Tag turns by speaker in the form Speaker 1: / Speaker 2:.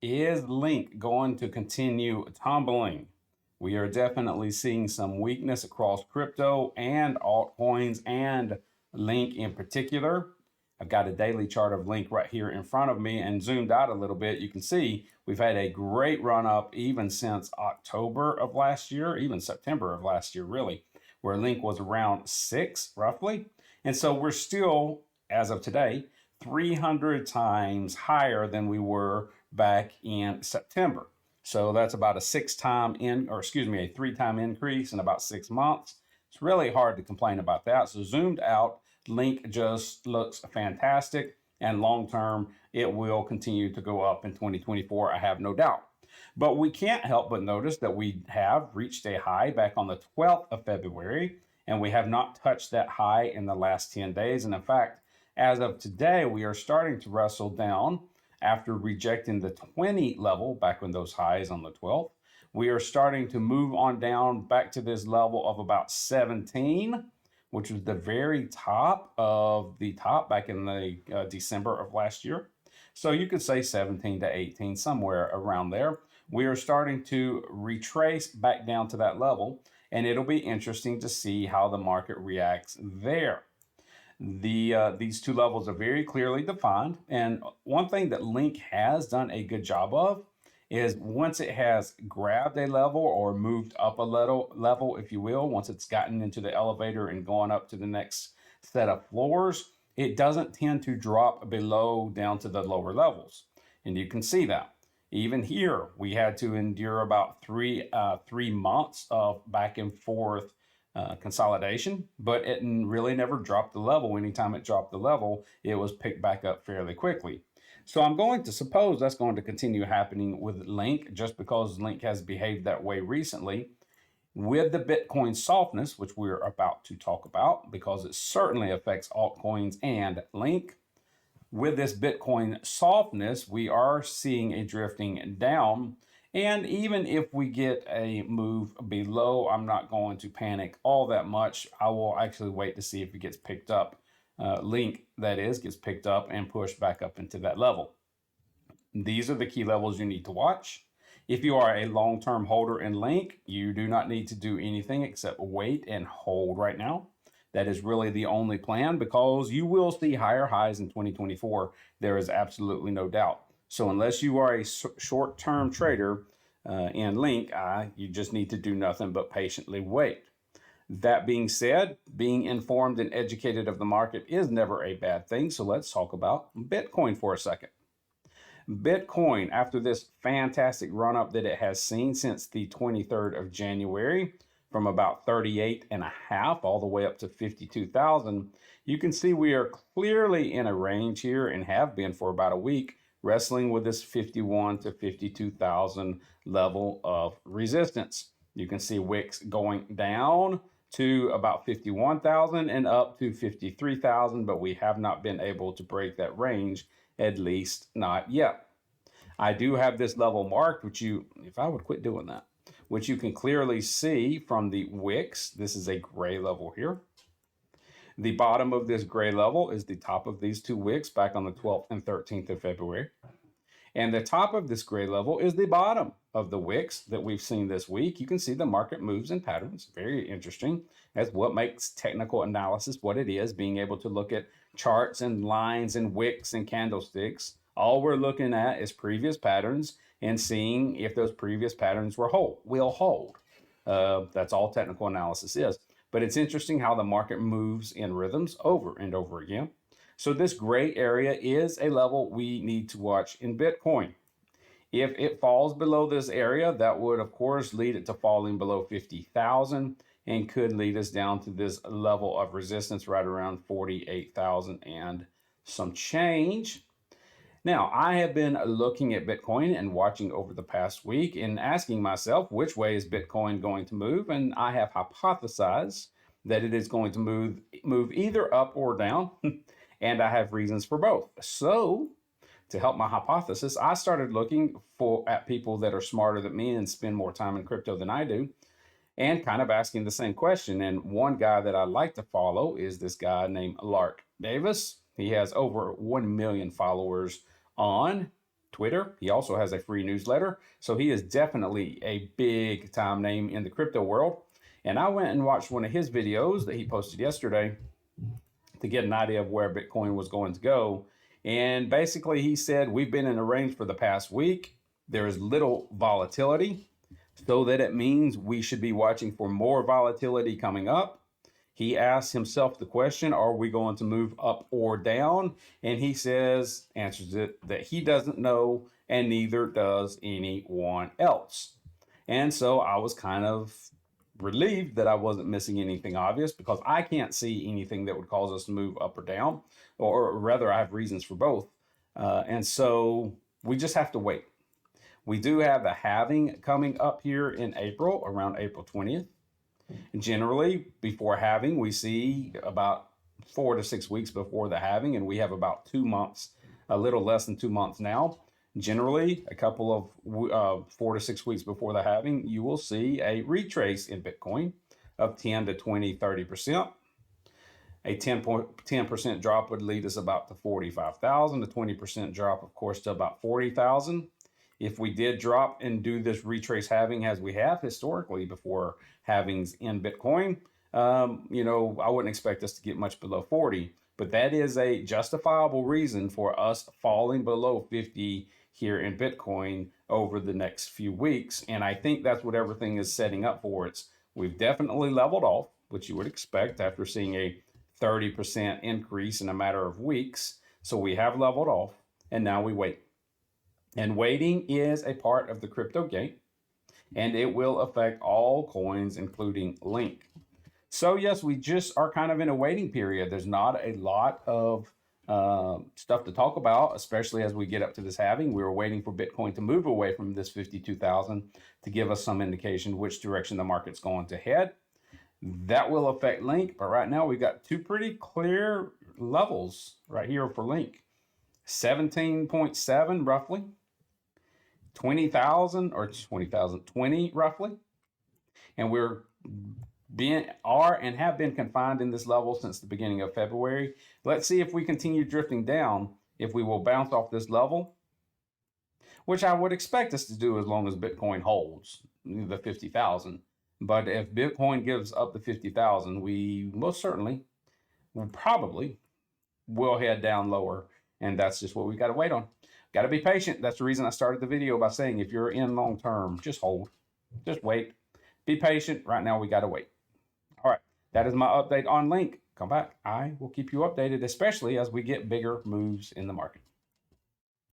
Speaker 1: Is Link going to continue tumbling? We are definitely seeing some weakness across crypto and altcoins and Link in particular. I've got a daily chart of Link right here in front of me and zoomed out a little bit. You can see we've had a great run up even since October of last year, even September of last year, really, where Link was around 6 roughly. And so we're still, as of today, 300 times higher than we were back in September. So that's about a 3-time increase in about 6 months. It's really hard to complain about that. So zoomed out, Link just looks fantastic, and long term, it will continue to go up in 2024, I have no doubt. But we can't help but notice that we have reached a high back on the 12th of February, and we have not touched that high in the last 10 days. And in fact, as of today, we are starting to wrestle down after rejecting the 20 level back when those highs on the 12th. We are starting to move on down back to this level of about 17, which was the very top of the top back in the December of last year. So you could say 17 to 18, somewhere around there. We are starting to retrace back down to that level, and it'll be interesting to see how the market reacts there. These two levels are very clearly defined, and one thing that Link has done a good job of is once it has grabbed a level or moved up a level, if you will, once it's gotten into the elevator and gone up to the next set of floors, it doesn't tend to drop below down to the lower levels. And you can see that. Even here, we had to endure about 3 months of back and forth consolidation, but it really never dropped the level. Anytime it dropped the level, it was picked back up fairly quickly. So I'm going to suppose that's going to continue happening with Link just because Link has behaved that way recently. With the Bitcoin softness, which we're about to talk about because it certainly affects altcoins and Link, with this Bitcoin softness, we are seeing a drifting down. And even if we get a move below, I'm not going to panic all that much. I will actually wait to see if it gets picked up. Link, that is, gets picked up and pushed back up into that level. These are the key levels you need to watch. If you are a long-term holder in Link, you do not need to do anything except wait and hold right now. That is really the only plan because you will see higher highs in 2024. There is absolutely no doubt. So unless you are a short-term trader in Link, you just need to do nothing but patiently wait. That being said, being informed and educated of the market is never a bad thing. So let's talk about Bitcoin for a second. Bitcoin, after this fantastic run up that it has seen since the 23rd of January, from about 38 and a half all the way up to 52,000, you can see we are clearly in a range here and have been for about a week, wrestling with this 51 to 52,000 level of resistance. You can see wicks going down to about 51,000 and up to 53,000, but we have not been able to break that range, at least not yet. I do have this level marked, which if I would quit doing that, which you can clearly see from the wicks. This is a gray level here. The bottom of this gray level is the top of these two wicks back on the 12th and 13th of February. And the top of this gray level is the bottom of the wicks that we've seen this week. You can see the market moves and patterns. Very interesting. That's what makes technical analysis what it is, being able to look at charts and lines and wicks and candlesticks. All we're looking at is previous patterns and seeing if those previous patterns will hold. That's all technical analysis is. But it's interesting how the market moves in rhythms over and over again. So this gray area is a level we need to watch in Bitcoin. If it falls below this area, that would, of course, lead it to falling below 50,000 and could lead us down to this level of resistance right around 48,000 and some change. Now, I have been looking at Bitcoin and watching over the past week and asking myself, which way is Bitcoin going to move? And I have hypothesized that it is going to move either up or down. And I have reasons for both. So to help my hypothesis, I started looking at people that are smarter than me and spend more time in crypto than I do, and kind of asking the same question. And one guy that I like to follow is this guy named Lark Davis. He has over 1 million followers on Twitter. He also has a free newsletter. So he is definitely a big time name in the crypto world. And I went and watched one of his videos that he posted yesterday to get an idea of where Bitcoin was going to go. And basically, he said, we've been in a range for the past week. There is little volatility, so that it means we should be watching for more volatility coming up. He asks himself the question, are we going to move up or down? And he answers it that he doesn't know, and neither does anyone else. And so I was kind of relieved that I wasn't missing anything obvious, because I can't see anything that would cause us to move up or down, or rather I have reasons for both. And so we just have to wait. We do have the halving coming up here in April, around April 20th. Generally, before halving, we see about 4 to 6 weeks before the halving, and we have about 2 months, a little less than 2 months now. Generally, a couple of 4 to 6 weeks before the halving, you will see a retrace in Bitcoin of 10 to 20, 30%. A 10% drop would lead us about to 45,000. The 20% drop, of course, to about 40,000. If we did drop and do this retrace halving as we have historically before halvings in Bitcoin, I wouldn't expect us to get much below 40. But that is a justifiable reason for us falling below 50 here in Bitcoin over the next few weeks. And I think that's what everything is setting up for. We've definitely leveled off, which you would expect after seeing a 30% increase in a matter of weeks. So we have leveled off, and now we wait. And waiting is a part of the crypto game, and it will affect all coins, including Link. So yes, we just are kind of in a waiting period. There's not a lot of stuff to talk about, especially as we get up to this halving. We were waiting for Bitcoin to move away from this 52,000 to give us some indication which direction the market's going to head. That will affect Link, but right now we've got two pretty clear levels right here for Link. 17.7 roughly, 20,000 or 20 roughly. And we're and have been confined in this level since the beginning of February. Let's see if we continue drifting down, if we will bounce off this level, which I would expect us to do as long as Bitcoin holds the 50,000. But if Bitcoin gives up the 50,000, we most certainly probably will head down lower. And that's just what we've got to wait on. Got to be patient. That's the reason I started the video by saying if you're in long term, just hold, just wait, be patient. Right now, we got to wait. All right. That is my update on Link. Come back. I will keep you updated, especially as we get bigger moves in the market.